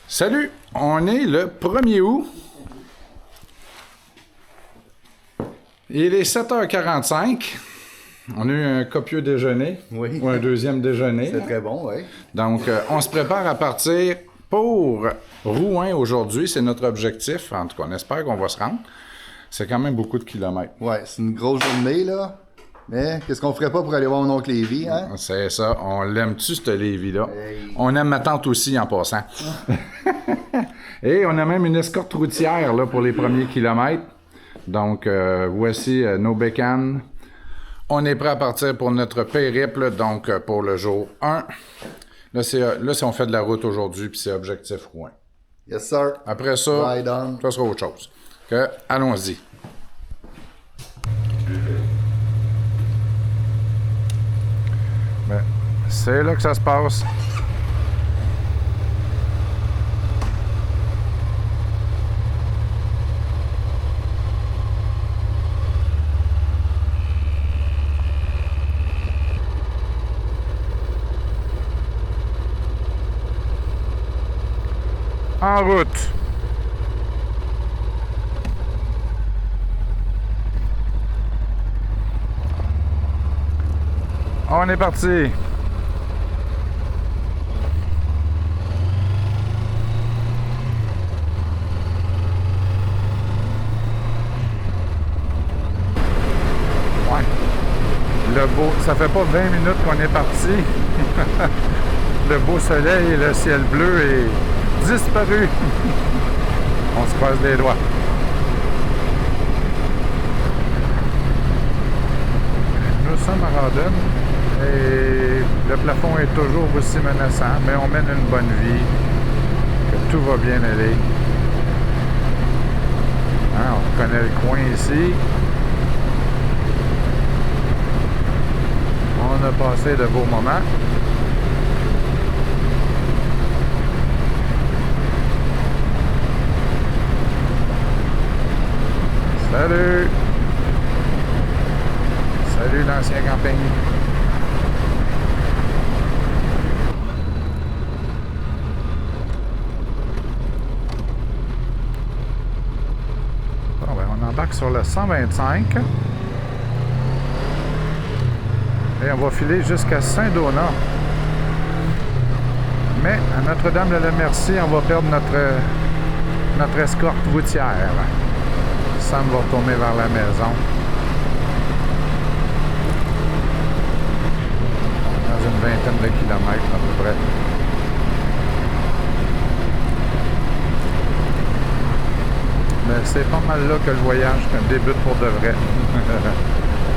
Salut, on est le 1er août. Il est 7h45. On a eu un copieux déjeuner, Oui. ou un deuxième déjeuner. C'est très bon, oui. Donc, on se prépare à partir pour Rouen aujourd'hui. C'est notre objectif. En tout cas, on espère qu'on va se rendre. C'est quand même beaucoup de kilomètres. Ouais, c'est une grosse journée, là. Mais qu'est-ce qu'on ferait pas pour aller voir mon oncle Lévy, hein? C'est ça. On l'aime-tu, ce Lévy-là? Hey. On aime ma tante aussi, en passant. Et on a même une escorte routière là, pour les premiers kilomètres. Donc, voici nos bécanes. On est prêt à partir pour notre périple, donc pour le jour 1. Là, c'est on fait de la route aujourd'hui, puis c'est objectif Rouen. Yes, sir. Après ça, Ride on. ça sera autre chose. Allons-y. Ben, c'est là que ça se passe. En route. On est parti. Ouais. Le beau, ça fait pas 20 minutes qu'on est parti. Le beau soleil et le ciel bleu est disparu. On se croise les doigts. Nous sommes à Rawdon et le plafond est toujours aussi menaçant, mais on mène une bonne vie, que tout va bien aller. Hein, on connaît le coin ici. On a passé de beaux moments. Salut! Salut l'ancien camping! Bon, ben, on embarque sur le 125. Et on va filer jusqu'à Saint-Donat. Mais à Notre-Dame-de-la-Merci, on va perdre notre escorte routière. Sam va retourner vers la maison. Dans une vingtaine de kilomètres à peu près. Mais c'est pas mal là que le voyage débute pour de vrai.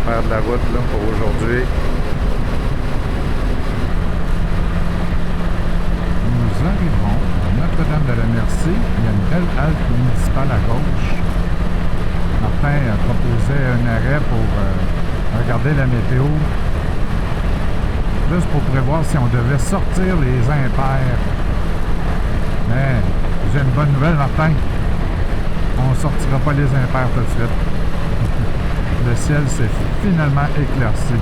Faire de la route là, pour aujourd'hui. Nous arrivons à Notre-Dame-de-la-Merci. Il y a une belle halte municipale à gauche. Martin a proposé un arrêt pour regarder la météo. Juste pour prévoir si on devait sortir les impairs. Mais j'ai une bonne nouvelle, Martin. On ne sortira pas les impairs tout de suite. Le ciel s'est finalement éclairci.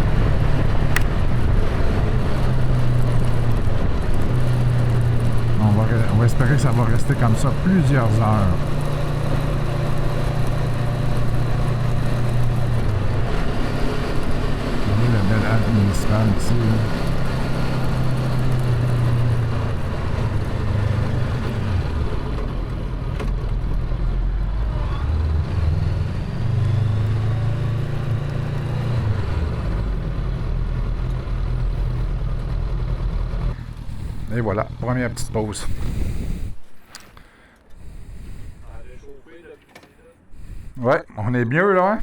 On va espérer que ça va rester comme ça plusieurs heures. La belle halte municipale ici. Et voilà, première petite pause. Ouais, on est mieux là, hein?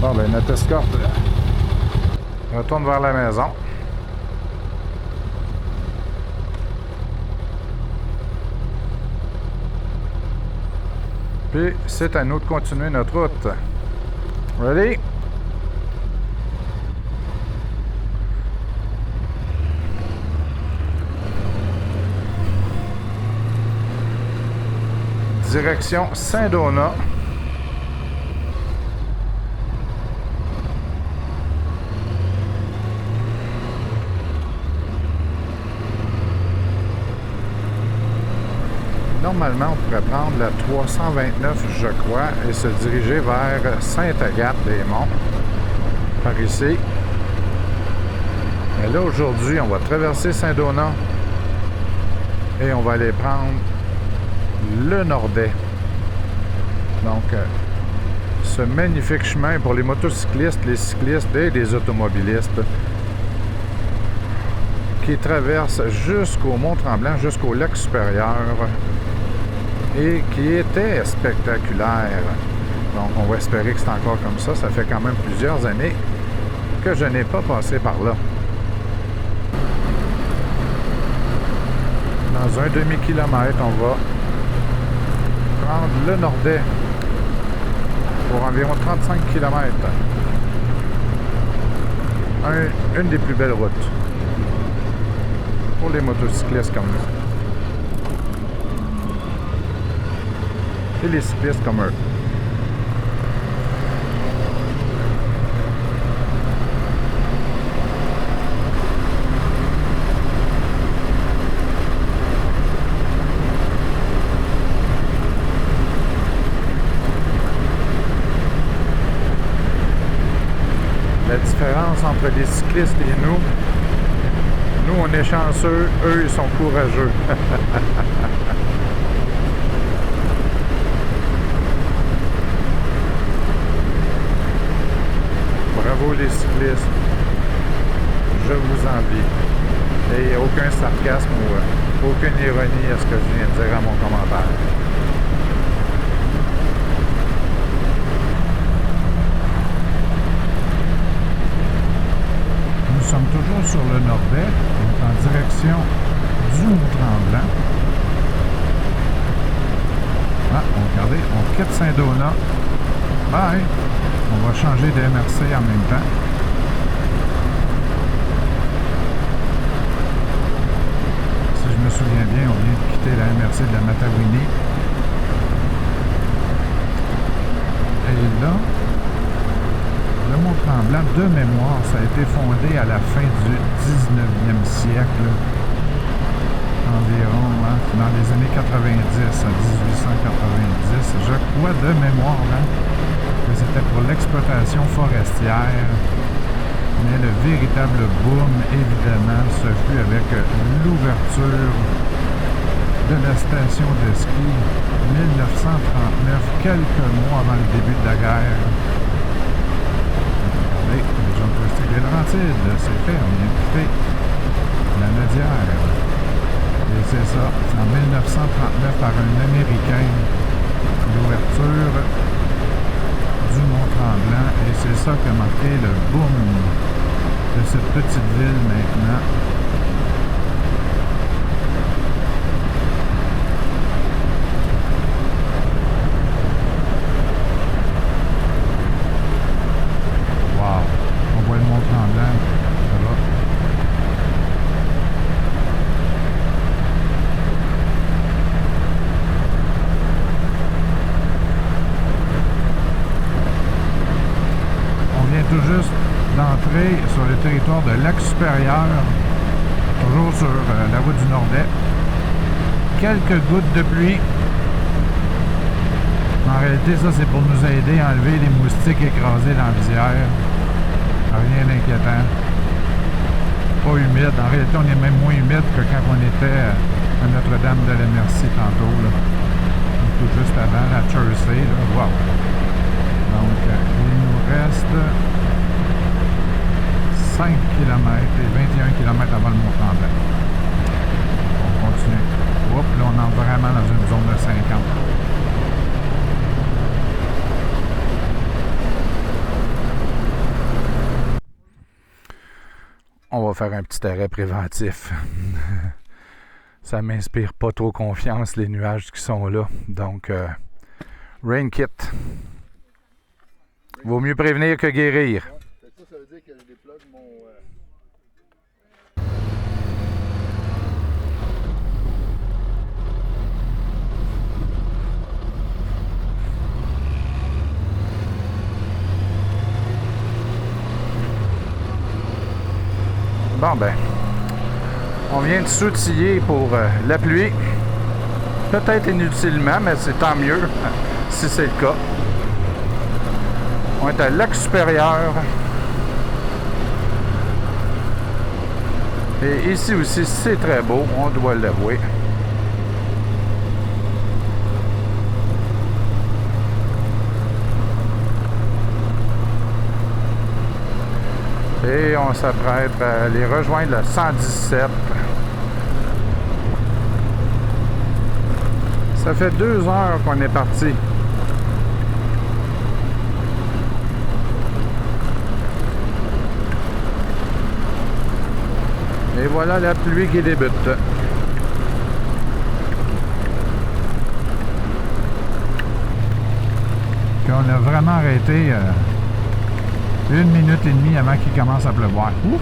Bon, ben notre escorte retourne vers la maison. Puis, c'est à nous de continuer notre route. Ready? Direction Saint-Donat. Normalement, on pourrait prendre la 329, je crois, et se diriger vers Sainte-Agathe-des-Monts, par ici. Mais là, aujourd'hui, on va traverser Saint-Donat et on va aller prendre le Nordais. Donc, ce magnifique chemin pour les motocyclistes, les cyclistes et les automobilistes qui traverse jusqu'au Mont-Tremblant, jusqu'au lac supérieur et qui était spectaculaire. Donc, on va espérer que c'est encore comme ça. Ça fait quand même plusieurs années que je n'ai pas passé par là. Dans un demi-kilomètre, on va prendre le Nordais pour environ 35 km. Une des plus belles routes pour les motocyclistes comme nous. Et les cyclistes comme eux. La différence entre les cyclistes et nous, on est chanceux, eux, ils sont courageux. Bravo les cyclistes. Je vous envie. Et il n'y a aucun sarcasme ou aucune ironie à ce que je viens de dire à mon commentaire. Nous sommes toujours sur le Nordais, en direction du Mont-Tremblant. Ah, regardez, on quitte Saint-Donat. Bye! On va changer de MRC en même temps. Si je me souviens bien, on vient de quitter la MRC de la Matawini. Et là, le Mont-Tremblant, de mémoire, ça a été fondé à la fin du 19e siècle, environ, hein, dans les années 90, à 1890, je crois de mémoire, hein, que c'était pour l'exploitation forestière. Mais le véritable boom, évidemment, ce fut avec l'ouverture de la station de ski 1939, quelques mois avant le début de la guerre. Les gens touristiques des Laurentides, c'est fait, on vient de quitter la Nadière. Et c'est ça, c'est en 1939 par un Américain, l'ouverture du Mont-Tremblant, et c'est ça qui a marqué le boom de cette petite ville maintenant. Sur le territoire de Lac-Supérieur, toujours sur la route du Nordais. Quelques gouttes de pluie. En réalité, ça c'est pour nous aider à enlever les moustiques écrasés dans la visière. Rien d'inquiétant. Pas humide. En réalité, on est même moins humide que quand on était à Notre-Dame de la Merci tantôt. Là. Tout juste avant, la Jersey. Wow. Donc, il nous reste 5 km et 21 km avant le Mont-Tremblant. On continue. Oups, là, on entre vraiment dans une zone de 50. On va faire un petit arrêt préventif. Ça m'inspire pas trop confiance, les nuages qui sont là. Donc, rain kit. Vaut mieux prévenir que guérir. Ça veut dire que je déplogue mon... Bon ben, on vient de s'outiller pour la pluie. Peut-être inutilement, mais c'est tant mieux si c'est le cas. On est à Lac-Supérieur. Et ici aussi, c'est très beau, on doit l'avouer. Et on s'apprête à aller rejoindre la 117. Ça fait 2 heures qu'on est parti. Et voilà la pluie qui débute. Puis on a vraiment arrêté 1 minute et demie avant qu'il commence à pleuvoir. Ouf!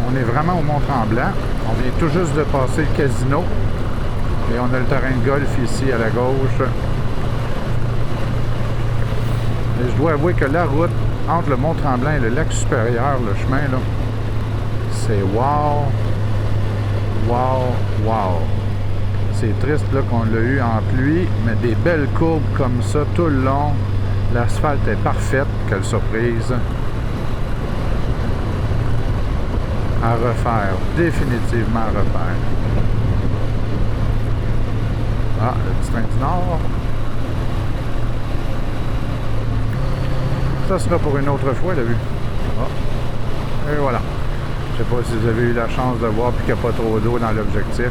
On est vraiment au Mont-Tremblant. On vient tout juste de passer le casino. Et on a le terrain de golf ici à la gauche. Et je dois avouer que la route entre le Mont-Tremblant et le Lac-Supérieur, le chemin, là, c'est wow, wow, wow. C'est triste là qu'on l'a eu en pluie, mais des belles courbes comme ça tout le long. L'asphalte est parfaite, quelle surprise. À refaire, définitivement à refaire. Ah, le petit train du Nord. Ça sera pour une autre fois, la vue. Ah. Et voilà. Je sais pas si vous avez eu la chance de voir puis qu'il n'y a pas trop d'eau dans l'objectif.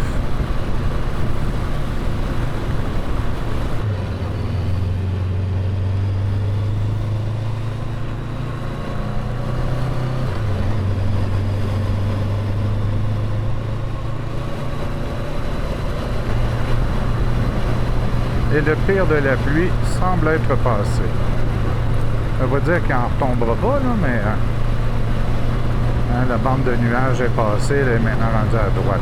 Et le pire de la pluie semble être passé. Ça veut dire qu'il n'en retombera pas, là, mais la bande de nuages est passée, elle est maintenant rendue à droite.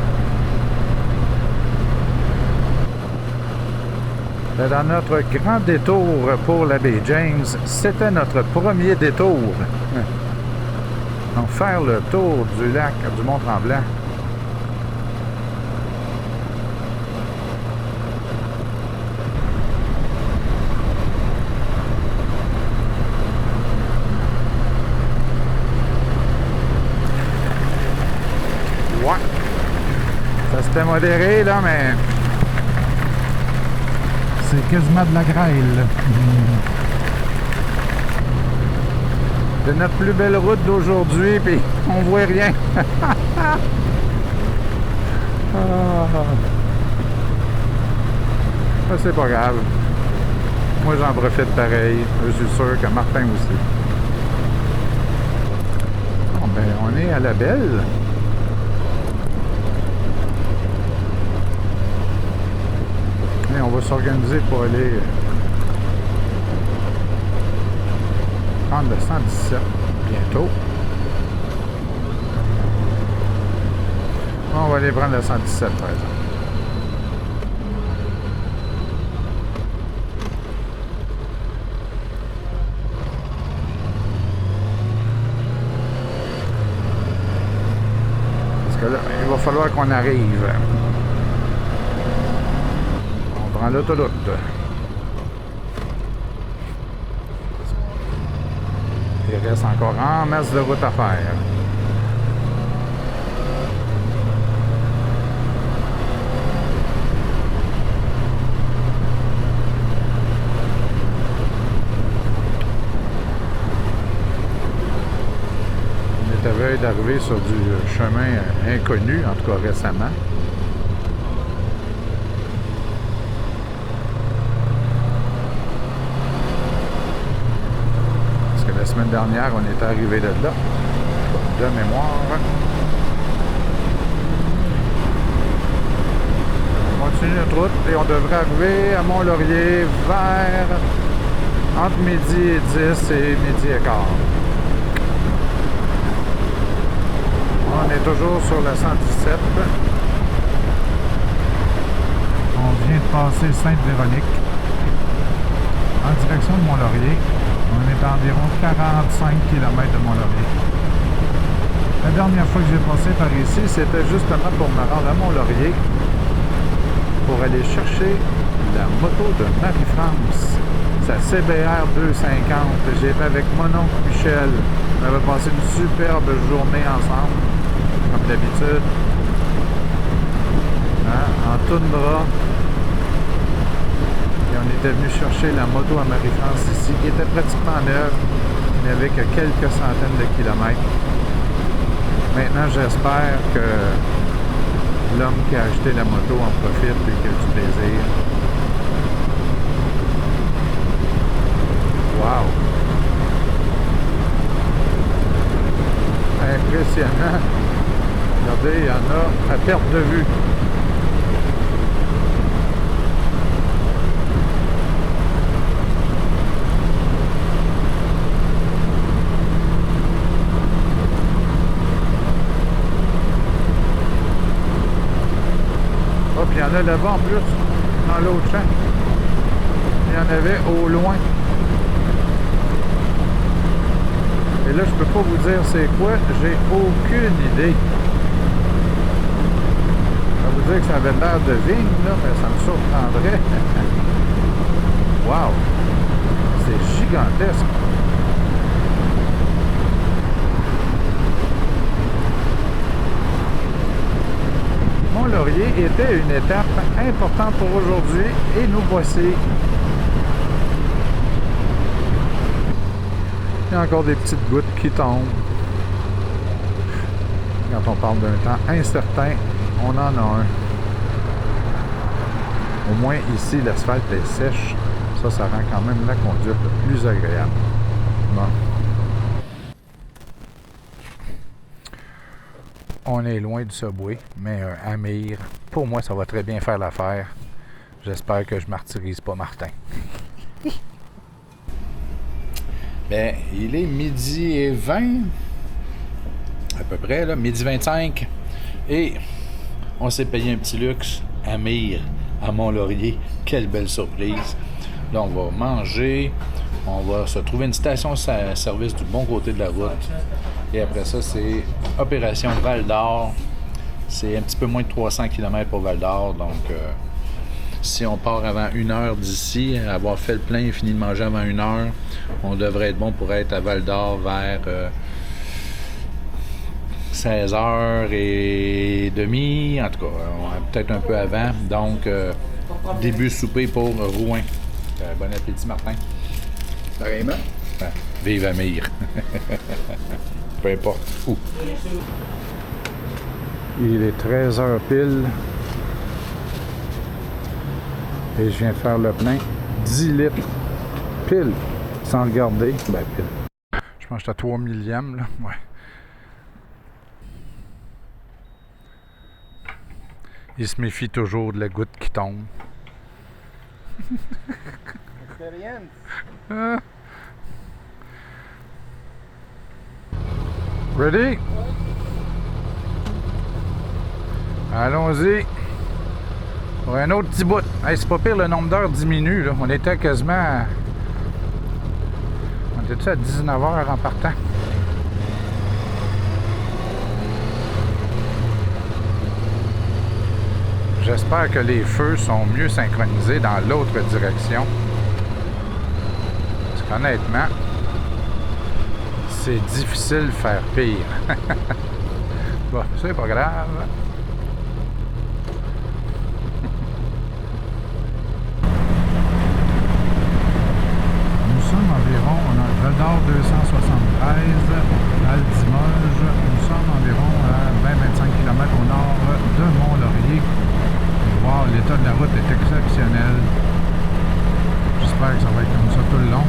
Et dans notre grand détour pour la baie James, c'était notre premier détour. Donc faire le tour du lac du Mont-Tremblant. C'était modéré, là, mais c'est quasiment de la grêle. C'est notre plus belle route d'aujourd'hui, puis on voit rien. C'est pas grave. Moi, j'en profite pareil. Je suis sûr que Martin aussi. Bon, ben, on est à la belle. Et on va s'organiser pour aller prendre le 117 bientôt. On va aller prendre le 117 par exemple. Parce que là, il va falloir qu'on arrive. On prend l'autoroute. Il reste encore en masse de route à faire. On est à veille d'arriver sur du chemin inconnu, en tout cas récemment. La semaine dernière, on était arrivé de là, de mémoire. On continue notre route et on devrait arriver à Mont-Laurier vers entre midi et 10 et midi et quart. On est toujours sur la 117. On vient de passer Sainte-Véronique. en direction de Mont-Laurier. On est à environ 45 km de Mont-Laurier. La dernière fois que j'ai passé par ici, c'était justement pour me rendre à Mont-Laurier pour aller chercher la moto de Marie-France, sa CBR 250. J'ai été avec mon oncle Michel. On avait passé une superbe journée ensemble, comme d'habitude. Hein? En toundra. Et on était venu chercher la moto à Marie-France ici, qui était pratiquement neuve, mais avec quelques centaines de kilomètres. Maintenant, j'espère que l'homme qui a acheté la moto en profite et qu'il a du plaisir. Wow! Impressionnant! Regardez, il y en a à perte de vue. Oh, puis il y en a là-bas en plus, dans l'autre champ. Il y en avait au loin. Et là, je peux pas vous dire c'est quoi, j'ai aucune idée. Je vais vous dire que ça avait l'air de vigne, là, mais ça me surprendrait. Wow! C'est gigantesque. Mont-Laurier était une étape importante pour aujourd'hui et nous voici. Il y a encore des petites gouttes qui tombent. Quand on parle d'un temps incertain, on en a un. Au moins ici, l'asphalte est sèche. Ça rend quand même la conduite plus agréable. Bon. On est loin du Subway, mais Amir, pour moi, ça va très bien faire l'affaire. J'espère que je martyrise pas Martin. Ben, il est midi et 20, à peu près, là, midi 25, et on s'est payé un petit luxe, Amir, à Mont-Laurier. Quelle belle surprise. Là, on va manger, on va se trouver une station-service du bon côté de la route. Et après ça, c'est Opération Val-d'Or. C'est un petit peu moins de 300 km pour Val-d'Or. Donc, si on part avant 1 heure d'ici, avoir fait le plein et fini de manger avant 1 heure, on devrait être bon pour être à Val-d'Or vers 16h30. En tout cas, peut-être un peu avant. Donc, début souper pour Rouen. Bon appétit, Martin. Pareillement. Vive Amir. Peu importe où. Il est 13h pile. Et je viens de faire le plein. 10 litres. Pile. Sans regarder. Ben, pile. Je pense que j'étais à 3 millièmes, là. Ouais. Il se méfie toujours de la goutte qui tombe. Ah. Ready? Allons-y. Pour un autre petit bout. Hey, c'est pas pire, le nombre d'heures diminue. Là. On était quasiment... On était à 19h en partant. J'espère que les feux sont mieux synchronisés dans l'autre direction. Parce qu'honnêtement, c'est difficile de faire pire. Bon, c'est pas grave. Nous sommes environ, on a Val-d'Or 273, Val-Limoges. Nous sommes environ à 20-25 km au nord de Mont-Laurier. Wow, l'état de la route est exceptionnel. J'espère que ça va être comme ça tout le long.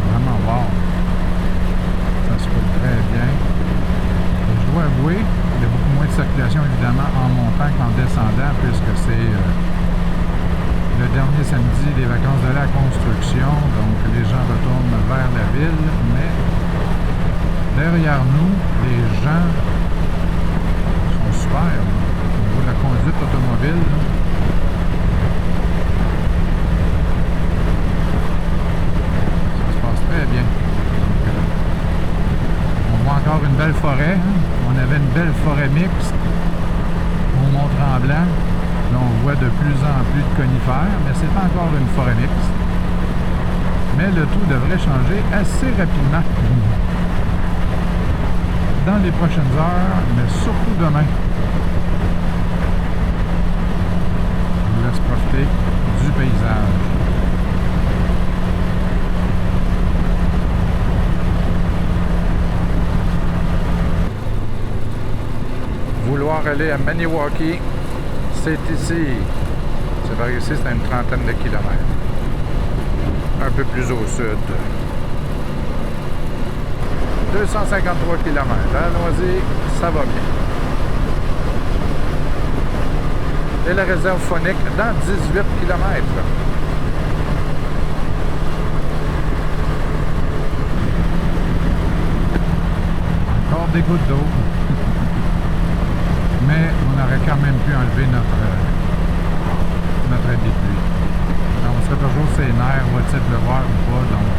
Vraiment wow. Ça se roule très bien. Et je dois avouer, il y a beaucoup moins de circulation évidemment en montant qu'en descendant, puisque c'est le dernier samedi des vacances de la construction. Donc les gens retournent vers la ville, mais derrière nous, les gens sont super. Au niveau de la conduite automobile, là. belle forêt mixte au Mont-Tremblant. Là, on voit de plus en plus de conifères, mais c'est encore une forêt mixte. Mais le tout devrait changer assez rapidement. Dans les prochaines heures, mais surtout demain. Je vous laisse profiter du paysage. Vouloir aller à Maniwaki, c'est ici. C'est par ici, c'est à une trentaine de kilomètres. Un peu plus au sud. 253 km. Allons-y, ça va bien. Et la réserve phonique dans 18 km. Encore des gouttes d'eau. Mais on aurait quand même pu enlever notre habit de pluie. On serait toujours ses nerfs, va-t-il pleuvoir ou pas, donc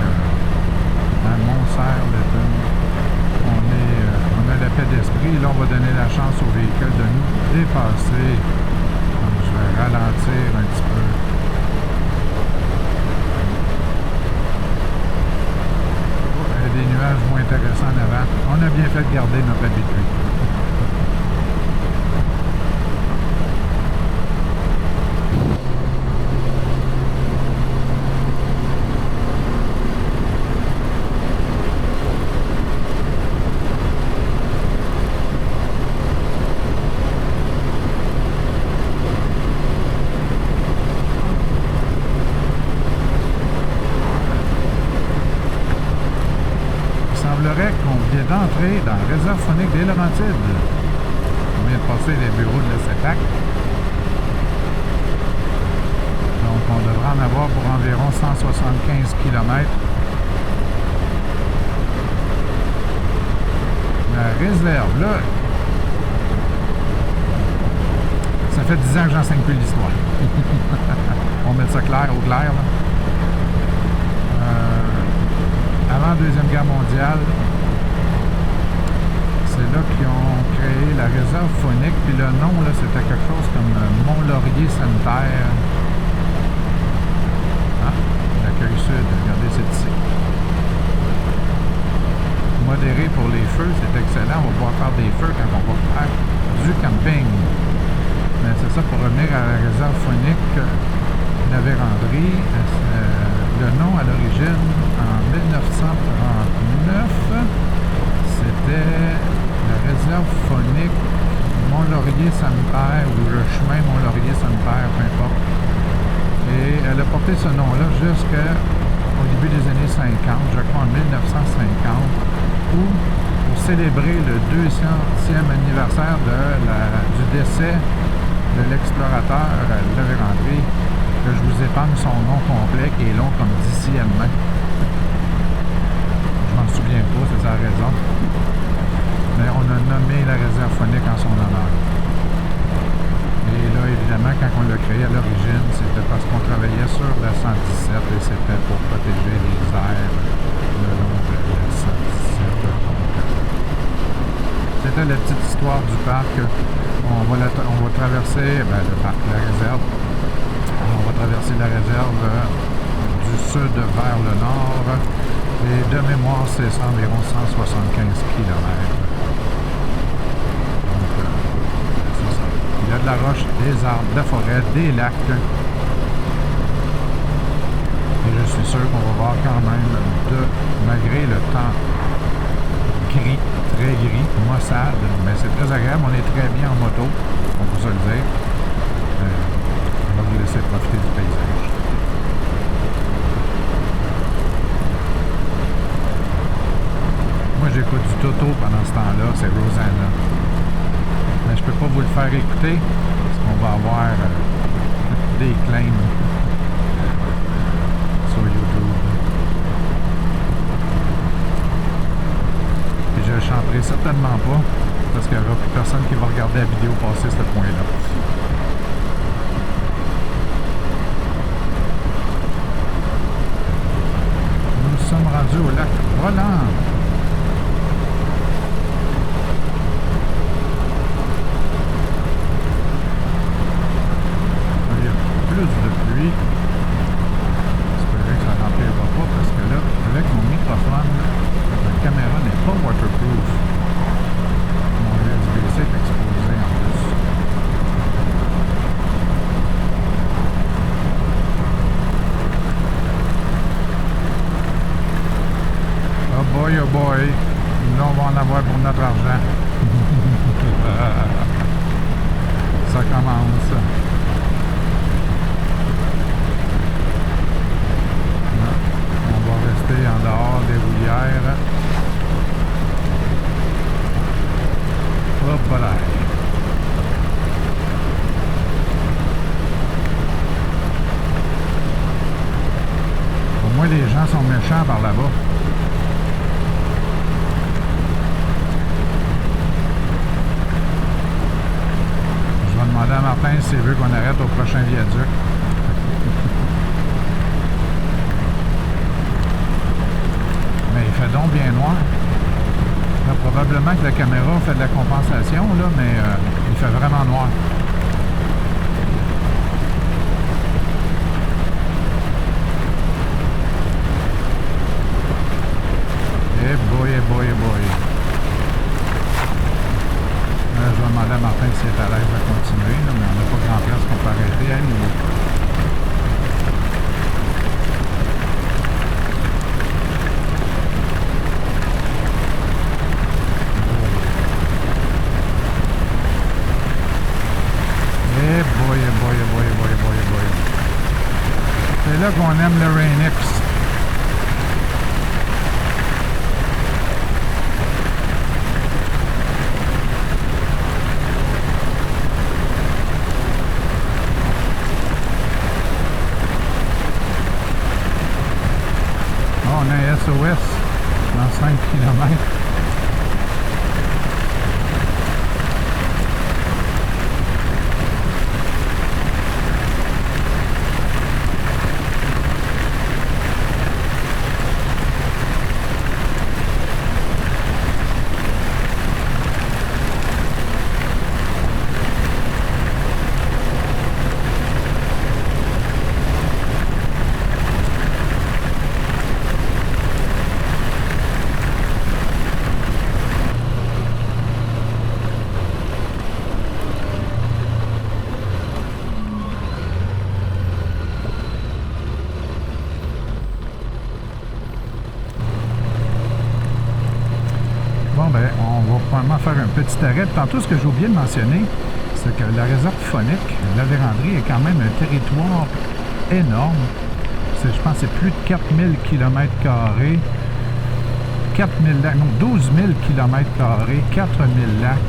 à Mont-Cerf-le-Tune, on a la paix d'esprit. Là, on va donner la chance au véhicule de nous dépasser. Donc, je vais ralentir un petit peu. Il y a des nuages moins intéressants en avant. On a bien fait de garder notre habit de pluie. Qu'on vient d'entrer dans la réserve phonique des Laurentides. On vient de passer les bureaux de la CEPAC. Donc on devrait en avoir pour environ 175 km. La réserve, là, ça fait 10 ans que j'enseigne plus l'histoire. On met ça clair, au clair, là. Avant la Deuxième Guerre mondiale, c'est là qu'ils ont créé la réserve phonique, puis le nom, là, c'était quelque chose comme Mont-Laurier sanitaire. Hein? L'accueil sud, regardez, c'est ici. Modéré pour les feux, c'est excellent. On va pouvoir faire des feux quand on va faire du camping. Mais c'est ça, pour revenir à la réserve phonique, la véranderie, le nom à l'origine, en 1939, c'était la réserve phonique Mont-Laurier sanitaire ou le chemin Mont-Laurier sanitaire, peu importe. Et elle a porté ce nom-là jusqu'au début des années 50, je crois en 1950, où, pour célébrer le 200e anniversaire du décès de l'explorateur La Vérendrye, que je vous épargne son nom complet qui est long comme d'ici à demain. Je m'en souviens pas, c'est sa raison. Mais on a nommé la réserve phonique en son honneur. Et là, évidemment, quand on l'a créé à l'origine, c'était parce qu'on travaillait sur la 117 et c'était pour protéger les airs le long de la 117. C'était la petite histoire du parc. On va traverser le parc, la réserve. On va traverser la réserve du sud vers le nord. Et de mémoire, c'est environ 175 km. Donc, c'est ça. Il y a de la roche, des arbres, de la forêt, des lacs. Et je suis sûr qu'on va voir quand même, malgré le temps gris, très gris, maussade, mais c'est très agréable. On est très bien en moto, on peut se le dire. On va vous laisser profiter du paysage. Moi, j'écoute du Toto pendant ce temps-là, c'est Rosanna. Mais je peux pas vous le faire écouter, parce qu'on va avoir des claims sur YouTube. Et je ne chanterai certainement pas, parce qu'il n'y aura plus personne qui va regarder la vidéo passer ce point-là. Nous sommes rendus au lac Rolland. pluie. J'espérais que ça n'empirera pas parce que là, avec mon microphone, la caméra n'est pas waterproof. Mon USB-C est exposé en plus. Oh boy, là on va en avoir pour notre argent. Ça commence. On va rester en dehors des roulières. Hop là. Au moins les gens sont méchants par là-bas. Demander à Martin s'il veut qu'on arrête au prochain viaduc. Mais il fait donc bien noir. Là, probablement que la caméra fait de la compensation, là, mais il fait vraiment noir. Eh boy, eh boy, eh boy. Là, je vais demander à Martin s'il est à l'aise de continuer, là, mais on n'a pas grand place qu'on peut arrêter à nous. Eh boy, eh boy, eh boy, eh boy, eh boy, eh boy. C'est là qu'on aime le Rain-X. On a un SOS dans 5 km. Bon, ben, on va probablement faire un petit arrêt. Tantôt, ce que j'ai oublié de mentionner, c'est que la réserve faunique, la Vérandrie, est quand même un territoire énorme. Je pense que c'est plus de 4000 km², 4000 lacs, non, 12 000 km², 4000 lacs.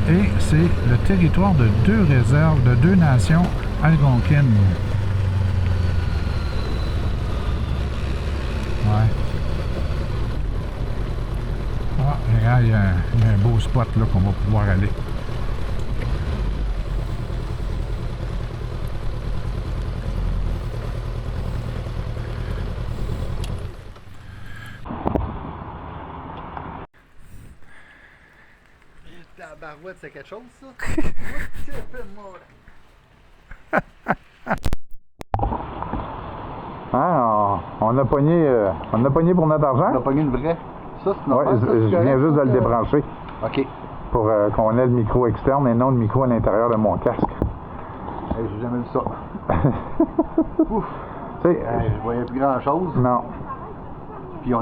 Et c'est le territoire de 2 réserves, de 2 nations algonquines. Ouais. Ah, regarde, il y a un beau spot là qu'on va pouvoir aller. La barouette, c'est quelque chose, ça? Ah, on a pogné pour notre argent? On a pogné une vraie. Ça, c'est Ouais, normal. je viens juste de le débrancher. OK. Pour qu'on ait le micro externe et non le micro à l'intérieur de mon casque. Hey, j'ai jamais vu ça. Ouf. Tu sais, Je voyais plus grand-chose. non. Puis on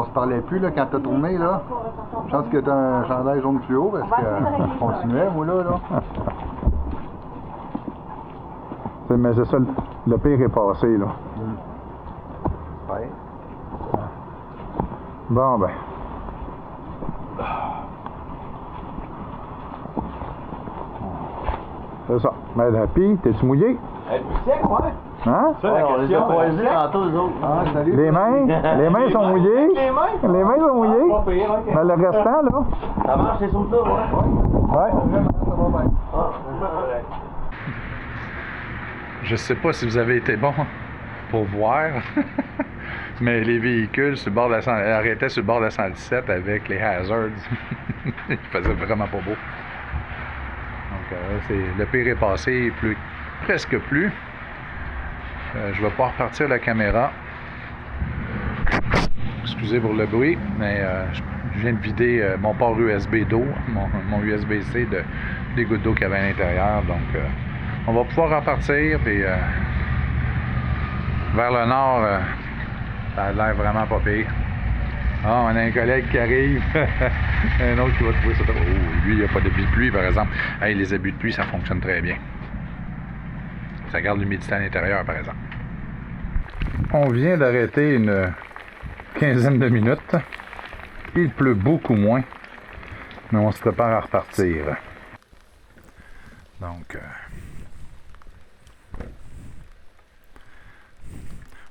se parlait plus là, quand t'as tourné, là. Je pense que t'as un chandail jaune fluo parce que je continuais, moi, là. Mais c'est ça, le pire est passé, là. Ouais. Bon, ben. C'est ça. Mais puis, t'es-tu mouillé? Sec, ouais. Hein? Ça, la on les a question. croisés tantôt, les autres. Ah, salut. Les mains sont mouillées? Les mains? Les mains sont mouillées? Pas pire, ok. Mais le restant, là? Ça marche, ces sauces-là, ouais. Ouais. Ça va bien. Ah, c'est vrai. Je sais pas si vous avez été bon pour voir, mais les véhicules sur le bord de la arrêtaient sur le bord de la 117 avec les hazards. Il faisait vraiment pas beau. Donc, le pire est passé, il pleut presque plus. Je vais pas repartir la caméra. Excusez pour le bruit, mais je viens de vider mon port USB d'eau, mon USB-C des gouttes d'eau qu'il y avait à l'intérieur. Donc, on va pouvoir repartir. Puis, vers le nord, ça a l'air vraiment pas pire. Ah, on a un collègue qui arrive. Un autre qui va trouver ça. Oh, lui, il n'y a pas d'abus de pluie, par exemple. Hey, les abus de pluie, ça fonctionne très bien. Ça garde l'humidité à l'intérieur, par exemple. On vient d'arrêter une quinzaine de minutes. Il pleut beaucoup moins, mais on se prépare à repartir. Donc,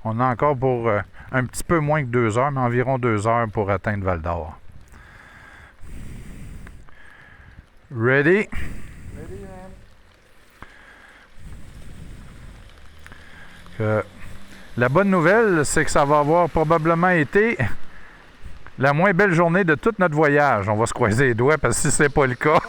on a encore pour un petit peu moins que 2 heures, mais environ 2 heures pour atteindre Val-d'Or. Ready? La bonne nouvelle, c'est que ça va avoir probablement été la moins belle journée de tout notre voyage. On va se croiser les doigts parce que si c'est pas le cas.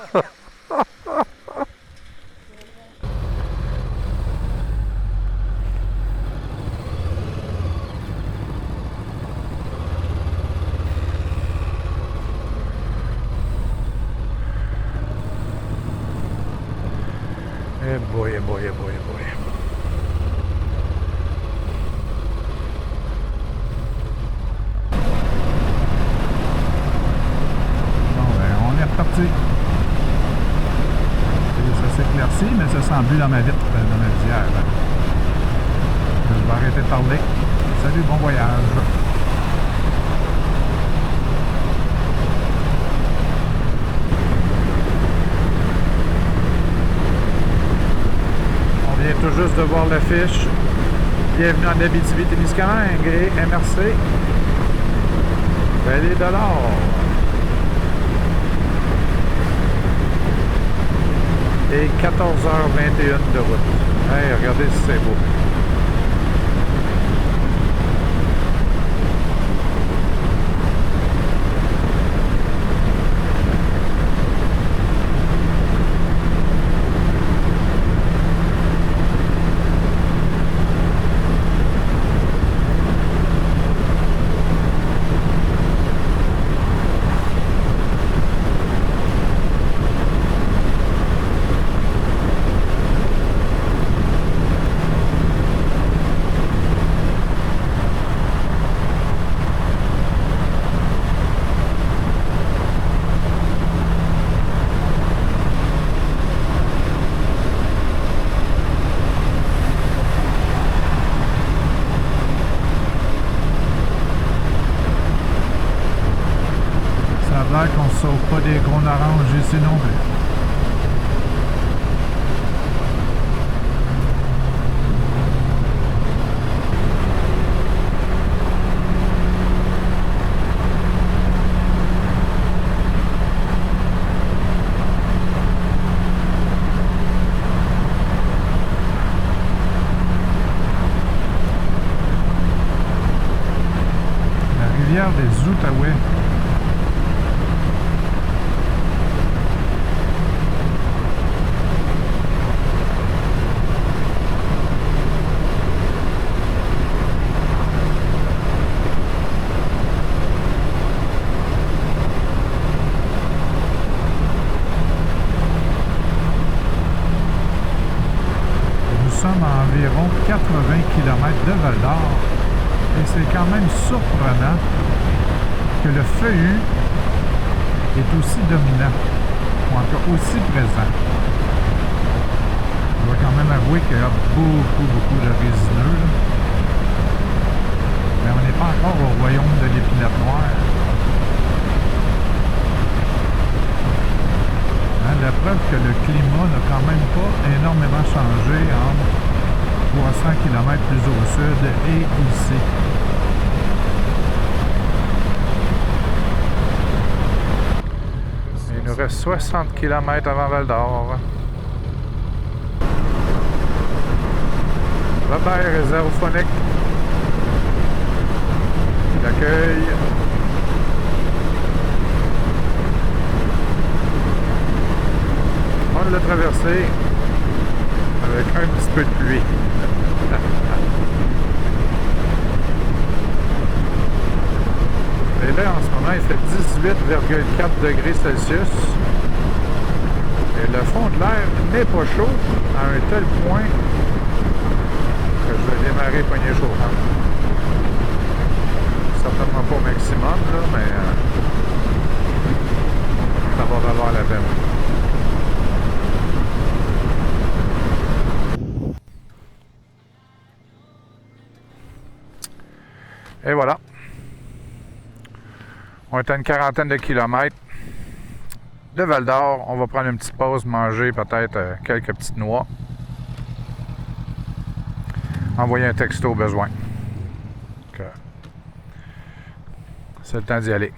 Eh boy, eh boy, eh boy, eh boy. Parti. Ça s'éclaircit, mais ça sent plus dans ma vitre, dans ma visière. Je vais arrêter de parler. Salut, bon voyage. On vient tout juste de voir l'affiche. Bienvenue en Abitibi-Témiscamingue et MRC. Vallée de l'Or. Et 14h21 de route. Hey, regardez si c'est beau. Qu'on ne sauve pas des gros oranges ici non plus. La rivière des Outaouais. À environ 80 km de Val-d'Or et c'est quand même surprenant que le feuillu est aussi dominant ou encore aussi présent. Je dois quand même avouer qu'il y a beaucoup de résineux là. Mais on n'est pas encore au royaume de l'épinette noire. La preuve que le climat n'a quand même pas énormément changé entre 300 km plus au sud et ici. Il nous reste 60 km avant Val-d'Or. Robert Réservophonique qui l'accueille. On l'a traversé avec Un petit peu de pluie. Et là, en ce moment, il fait 18,4 degrés Celsius. Et le fond de l'air n'est pas chaud à un tel point que je vais démarrer poignée chauffante. Certainement pas au maximum, là, mais ça va valoir la peine. Et voilà. On est à une quarantaine de kilomètres de Val-d'Or. On va prendre une petite pause, manger peut-être quelques petites noix. Envoyer un texto au besoin. C'est le temps d'y aller.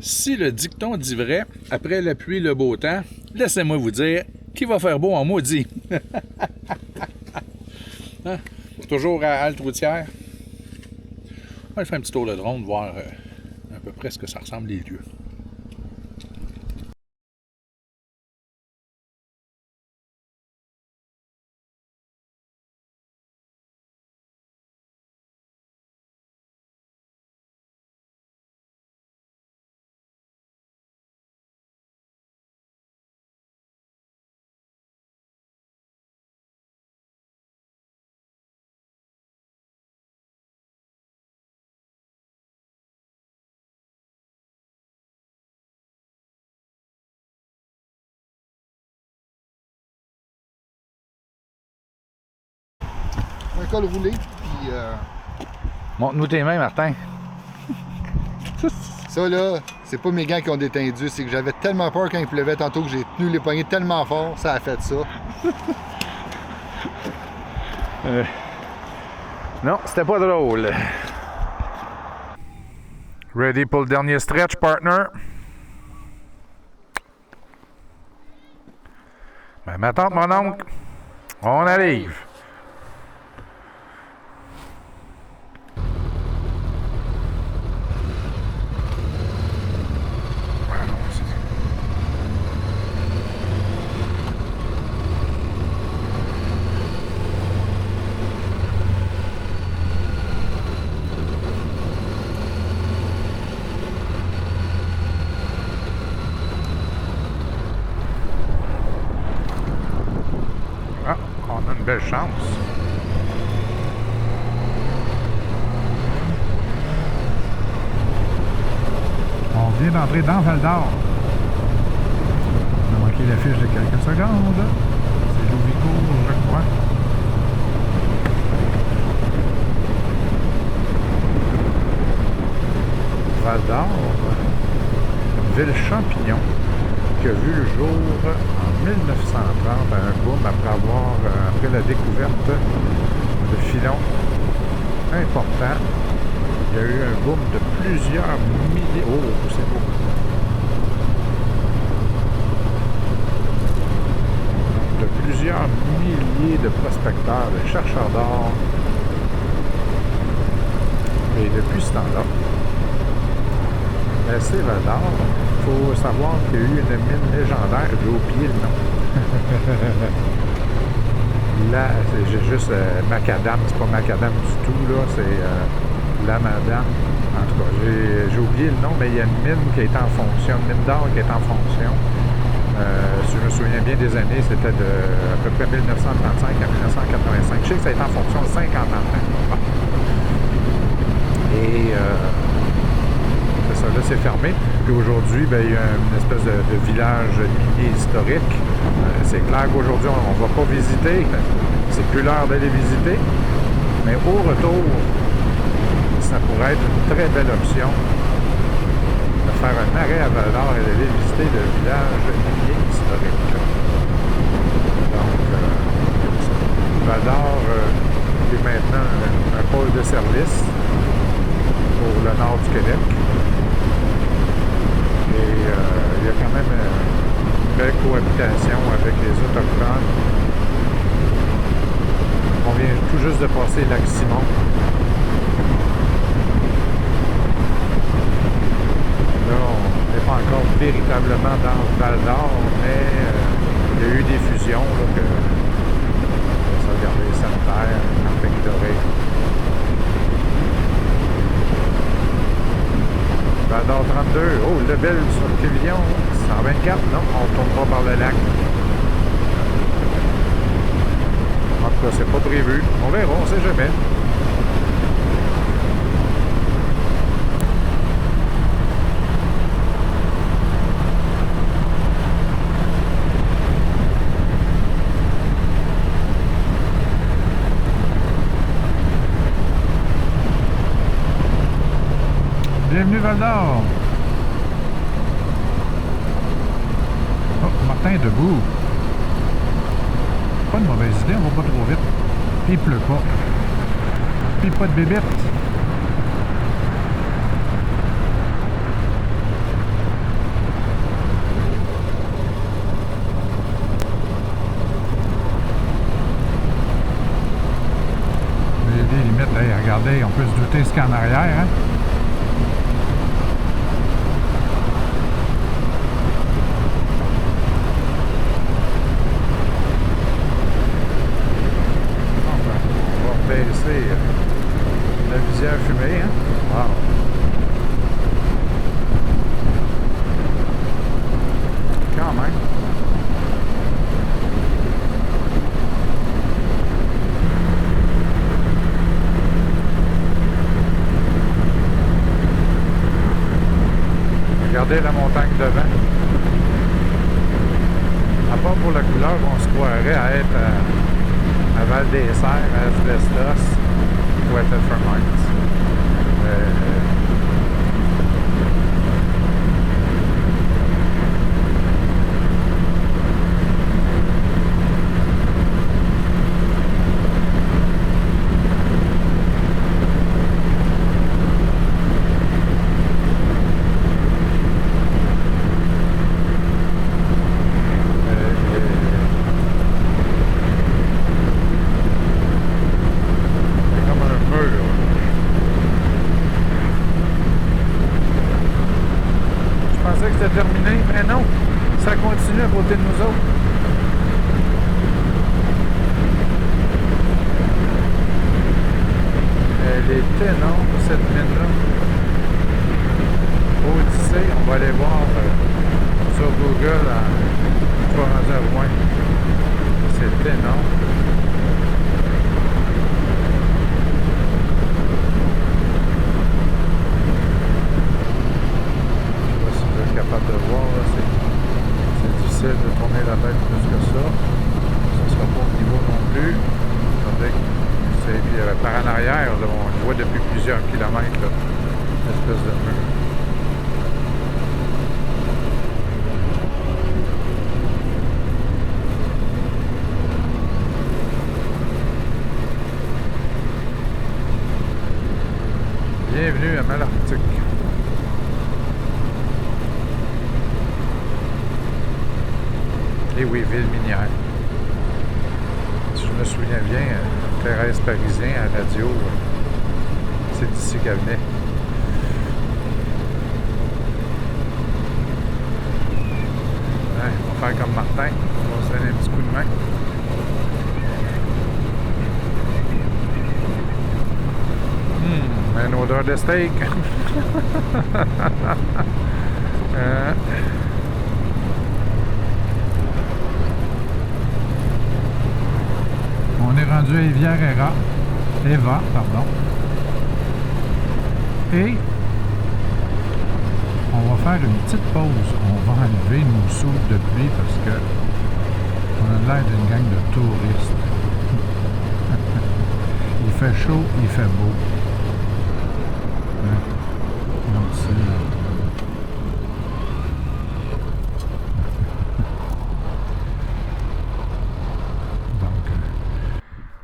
Si le dicton dit vrai, après la pluie, le beau temps, laissez-moi vous dire qu'il va faire beau en maudit. Hein? Toujours à halte routière. On va faire un petit tour de drone, voir à peu près ce que ça ressemble les lieux. Un col roulé, puis Montre-nous tes mains, Martin. ça là, c'est pas mes gants qui ont détendu, c'est que j'avais tellement peur quand il pleuvait tantôt que j'ai tenu les poignets tellement fort, ça a fait ça. Non, c'était pas drôle. Ready pour le dernier stretch, partner? Ben, ma tante, mon oncle, on arrive. Ah, on a une belle chance. On vient d'entrer dans Val-d'Or. On a manqué l'affiche de quelques secondes. C'est Louvico, je crois. Val-d'Or, ville champignon, qui a vu le jour en 1930 à un boom après la découverte de filons importants. Il y a eu un boom de plusieurs milliers. Oh, c'est beau! De plusieurs milliers de prospecteurs, de chercheurs d'or. Et depuis ce temps-là, c'est Val-d'Or. Il faut savoir qu'il y a eu une mine légendaire. J'ai oublié le nom. Là, c'est juste Macadam. C'est pas Macadam du tout, là. C'est la Madame. En tout cas, j'ai oublié le nom, mais il y a une mine qui est en fonction, une mine d'or qui est en fonction. Si je me souviens bien des années, c'était de à peu près 1935 à 1985. Je sais que ça a été en fonction de 50 ans. Bon. Et c'est ça, là c'est fermé. Puis aujourd'hui, ben, il y a une espèce de village minier historique. C'est clair qu'aujourd'hui, on ne va pas visiter. C'est plus l'heure d'aller visiter. Mais au retour, ça pourrait être une très belle option de faire un arrêt à Val-d'Or et d'aller visiter le village minier historique. Donc, Val-d'Or est maintenant un pôle de service pour le nord du Québec. Et il y a quand même une belle cohabitation avec les Autochtones. On vient tout juste de passer le lac Simon. Là, on n'est pas encore véritablement dans Val-d'Or, mais belle sur Quévillon. 124, non, on tourne pas par le lac. En tout cas, c'est pas prévu. On verra, on sait jamais. Bienvenue Val-d'Or. Oh, Martin est debout. Pas de mauvaise idée, on va pas trop vite. Puis il pleut pas. Puis pas de bébête. Les limites, là, regardez, on peut se douter ce qu'il y a en arrière, hein? Baisser la visière fumée, hein? Wow! Quand même. Regardez la montagne devant. À part pour la couleur, on se croirait à être à Val-des-Serres, à Asbestos, ou à Telford-Mines. Terminé, mais non, ça continue à côté de nous autres. Elle était, non, cette mine-là. Odyssée, on va aller voir sur Google à Trois-Rivières. C'était, non. Capable de voir, c'est difficile de tourner la tête plus que ça. Ça sera pas au niveau non plus. Puis par en arrière, là, on le voit depuis plusieurs kilomètres, là, l'espèce de mur. Bienvenue à Malartic. Et oui, ville minière. Si je me souviens bien, Thérèse Parisien à la radio, c'est d'ici qu'elle venait. Ouais, on va faire comme Martin, on va se donner un petit coup de main. Une odeur de steak. On est rendu à Rivière-Eva, pardon. Et on va faire une petite pause. On va enlever nos soules de pluie parce que on a l'air d'une gang de touristes. Il fait chaud, il fait beau. Hein? Donc c'est...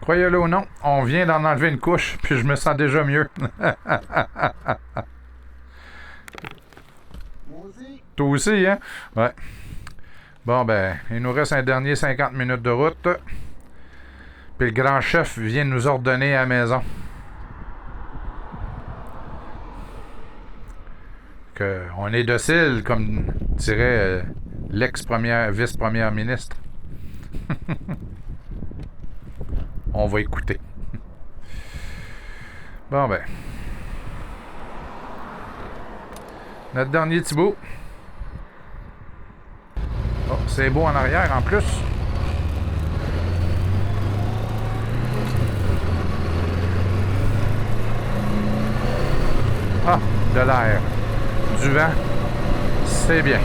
Croyez-le ou non, on vient d'en enlever une couche, puis je me sens déjà mieux. Moi aussi. Toi aussi, hein? Ouais. Bon, ben, il nous reste un dernier 50 minutes de route. Puis le grand chef vient nous ordonner à la maison. On est docile, comme dirait vice-première ministre. On va écouter. Bon ben. Notre dernier petit bout. C'est beau en arrière en plus. Ah, de l'air. Du vent. C'est bien.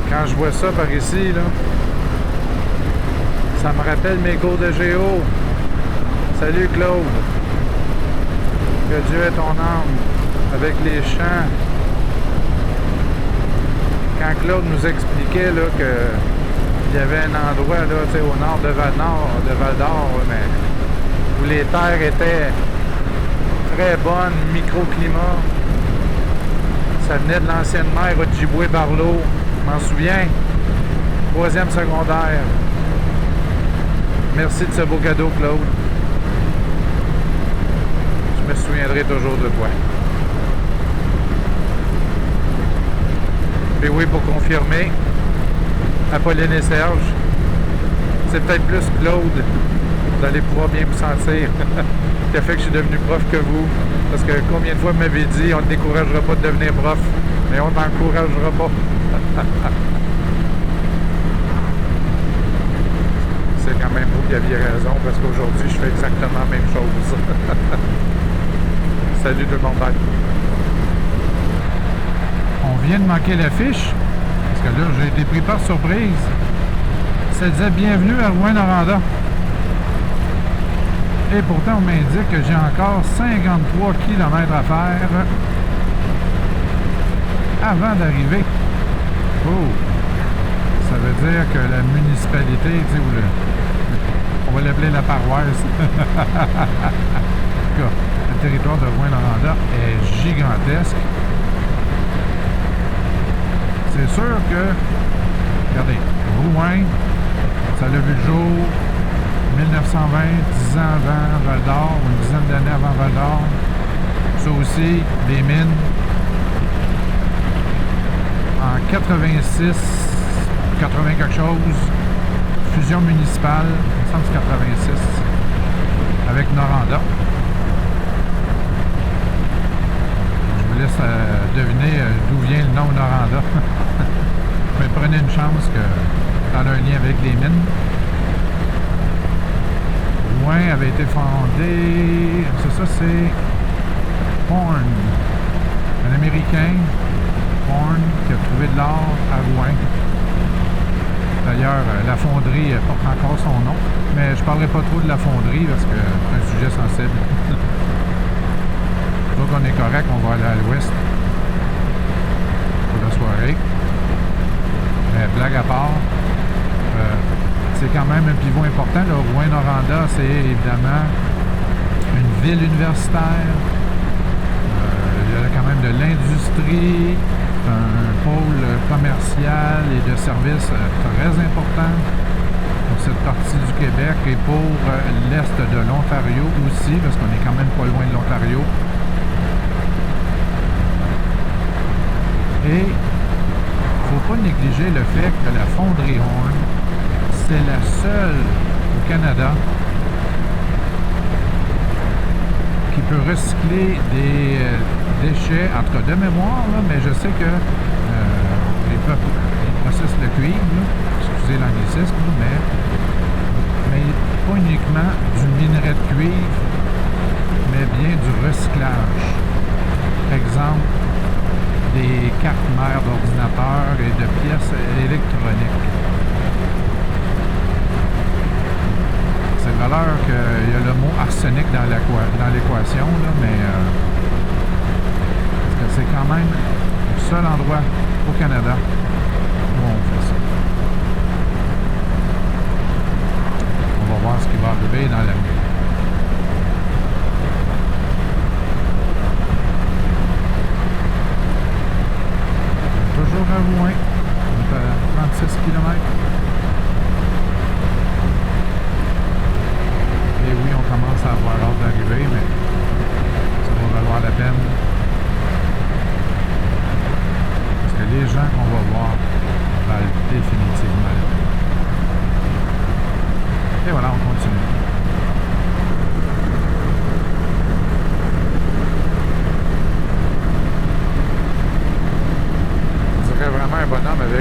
Quand je vois ça par ici, là, ça me rappelle mes cours de géo. Salut Claude. Que Dieu ait ton âme avec les champs. Quand Claude nous expliquait là, que il y avait un endroit là, au nord de Val d'Or, mais où les terres étaient très bonnes, microclimat. Ça venait de l'ancienne mer Ojibwe-Barlow. Je m'en souviens. 3e secondaire. Merci de ce beau cadeau, Claude. Je me souviendrai toujours de toi. Et oui, pour confirmer, Apolline et Serge, c'est peut-être plus Claude. Vous allez pouvoir bien vous sentir. Qui a fait que je suis devenu prof que vous. Parce que combien de fois vous m'avez dit, on ne découragera pas de devenir prof, mais on t'encouragera pas. C'est quand même vous qui aviez raison, parce qu'aujourd'hui, je fais exactement la même chose. Salut tout le monde. Bye. On vient de manquer l'affiche, parce que là, j'ai été pris par surprise. Ça disait « Bienvenue à Rouyn-Noranda ». Et pourtant, on m'indique que j'ai encore 53 km à faire avant d'arriver. Oh! Ça veut dire que la municipalité, tu sais, ou on va l'appeler la paroisse. En tout cas, le territoire de Rouyn-Noranda est gigantesque. C'est sûr que, regardez, Rouyn, ça l'a vu le jour 1920, 10 ans avant Val d'Or, ou une dizaine d'années avant Val d'Or. Ça aussi, des mines. En 86, 80 quelque chose, fusion municipale, il me semble que c'est 86, avec Noranda. Je vous laisse deviner d'où vient le nom Noranda. Mais prenez une chance que ça a un lien avec les mines. Rouyn avait été fondé, c'est Horn, un Américain, Horn, qui a trouvé de l'or à Rouyn. D'ailleurs, la fonderie porte encore son nom, mais je ne parlerai pas trop de la fonderie parce que c'est un sujet sensible. Donc on est correct, on va aller à l'ouest pour la soirée. Mais blague à part, c'est quand même un pivot important. Rouyn-Noranda, c'est évidemment une ville universitaire. Il y a quand même de l'industrie, un pôle commercial et de services très important pour cette partie du Québec et pour l'est de l'Ontario aussi, parce qu'on est quand même pas loin de l'Ontario. Et il ne faut pas négliger le fait que la fonderie Horn, c'est la seule au Canada qui peut recycler des déchets, entre de mémoire, là, mais je sais que ils processent le cuivre, là, excusez l'anglicisme, mais pas uniquement du minerai de cuivre, mais bien du recyclage. Exemple, des cartes mères d'ordinateur et de pièces électroniques. C'est de valeur qu'il y a le mot arsenic dans l'équation, mais parce que c'est quand même le seul endroit au Canada où on fait ça. On va voir ce qui va arriver dans l'avenir. Toujours à Rouyn, on est à 36 km. Et oui, on commence à avoir hâte d'arriver, mais ça va valoir la peine. Parce que les gens qu'on va voir valent définitivement la peine. Et voilà, on continue.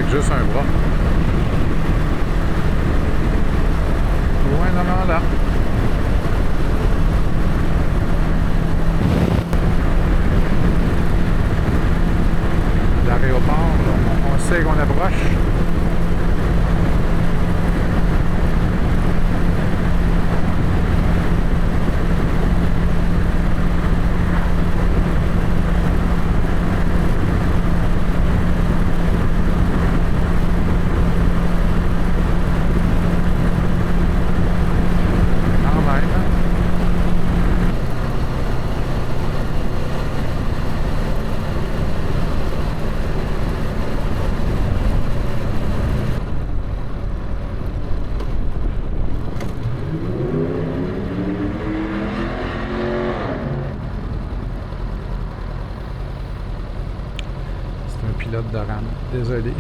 avec juste un bras. Ouais, non, là. L'aéroport, on sait qu'on approche. Pilote de rame. Désolé.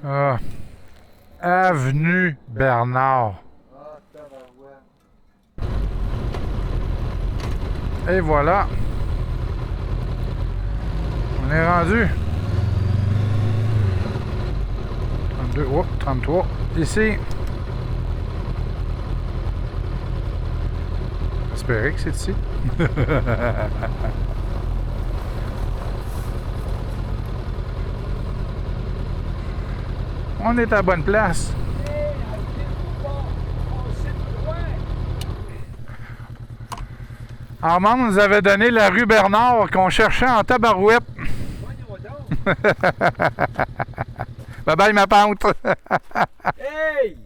Ah. Avenue Bernard. Et voilà. On est rendu. 32, oh, 33. Ici. J'espérais que c'est ici. On est à la bonne place. Armand nous avait donné la rue Bernard qu'on cherchait en tabarouette. Bye bye ma pente. Hey!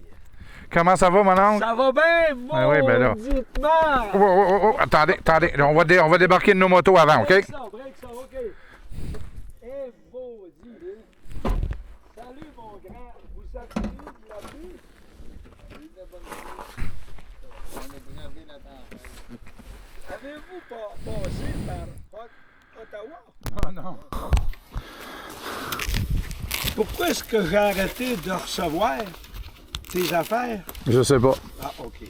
Comment ça va mon oncle? Ça va bien, mon Ah oui, ben là. dites-moi! Oh, attendez. On va débarquer de nos motos avant, OK? Break ça, OK. Eh, maudit, hein. Salut, mon grand. Vous savez de la pluie? Avez-vous passé par Ottawa? Non. Pourquoi est-ce que j'ai arrêté de recevoir tes affaires? Je sais pas. Ah, OK.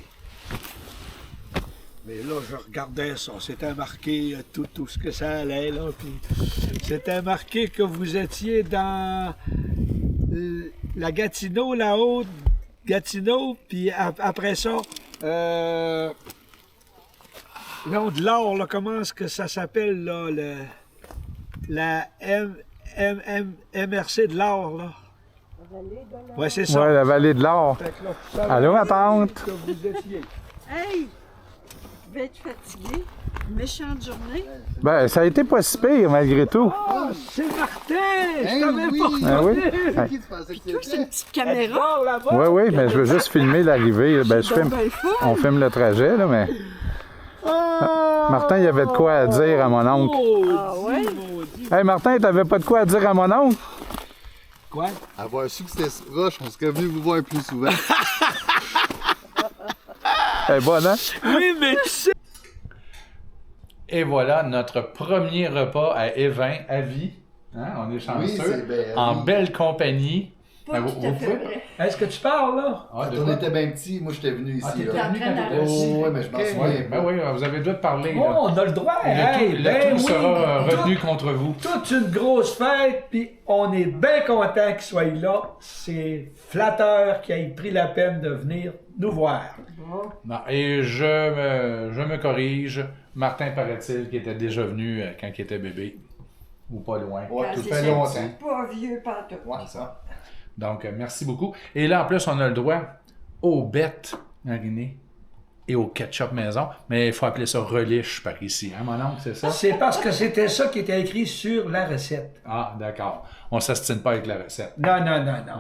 Mais là, je regardais ça. C'était marqué tout ce que ça allait, là. Puis c'était marqué que vous étiez dans la Gatineau, la haute Gatineau, puis après ça, non, de l'or, là, comment est-ce que ça s'appelle, là, la MRC de l'or, là? Ouais, c'est ça. Ouais, la vallée de l'or. Fait que là, ça Allô, veut ma dire tante? que vous étiez. Hey! Je vais être fatiguée. Méchante journée. Ben, ça a été pas si pire malgré tout. Ah, c'est Martin! Je t'avais oui. pas Ah oui? C'est qui tu pensais que Toi, c'est une c'était? petite caméra. là-bas. Oui, mais je veux juste filmer l'arrivée. Ben, on filme le trajet, là, mais... Martin, il y avait de quoi à dire à mon oncle. Ah ouais? Hey, Martin, t'avais pas de quoi à dire à mon oncle? Quoi? Avoir su que c'était si proche, on serait venu vous voir plus souvent. Elle est bonne, hein? Oui, mais tu sais... Et voilà notre premier repas à Évin, à vie. Hein? On est chanceux. Oui, c'est bien, en oui. belle compagnie. Pas Ben, tout vous à fait pouvez- vrai. Est-ce que tu parles, là? Ah, de Quand on quoi? était bien petits, moi j'étais venu ici. t'étais là. venu quand t'étais Oh, petit. ouais, mais je m'en Ok. souviens Ben pas. oui, vous avez le droit de parler. Oh, là. on a le droit, Le tout sera retenu Tout- contre vous. toute une grosse fête, puis on est bien content qu'il soit là. C'est flatteur qu'il ait pris la peine de venir nous voir. Non, et je me corrige. Martin paraît-il qui était déjà venu quand il était bébé. Ou pas loin. Ouais, Ah, tout c'est fait ça. longtemps. Pas vieux pantoute. Ouais, ça. Donc, merci beaucoup. Et là, en plus, on a le droit aux bêtes, hein, René? et au ketchup maison. Mais il faut appeler ça relish par ici, hein, mon oncle, c'est ça? C'est parce que c'était ça qui était écrit sur la recette. Ah, d'accord. On ne s'astine pas avec la recette. Non,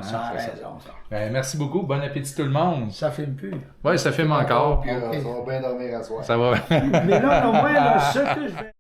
ça a c'est ça. raison, ça. Ben, merci beaucoup. Bon appétit tout le monde. Ça filme plus. Oui, ça filme encore. Puis, ça va bien dormir à soir. Ça va. Mais là, au moins, là, ce que je vais...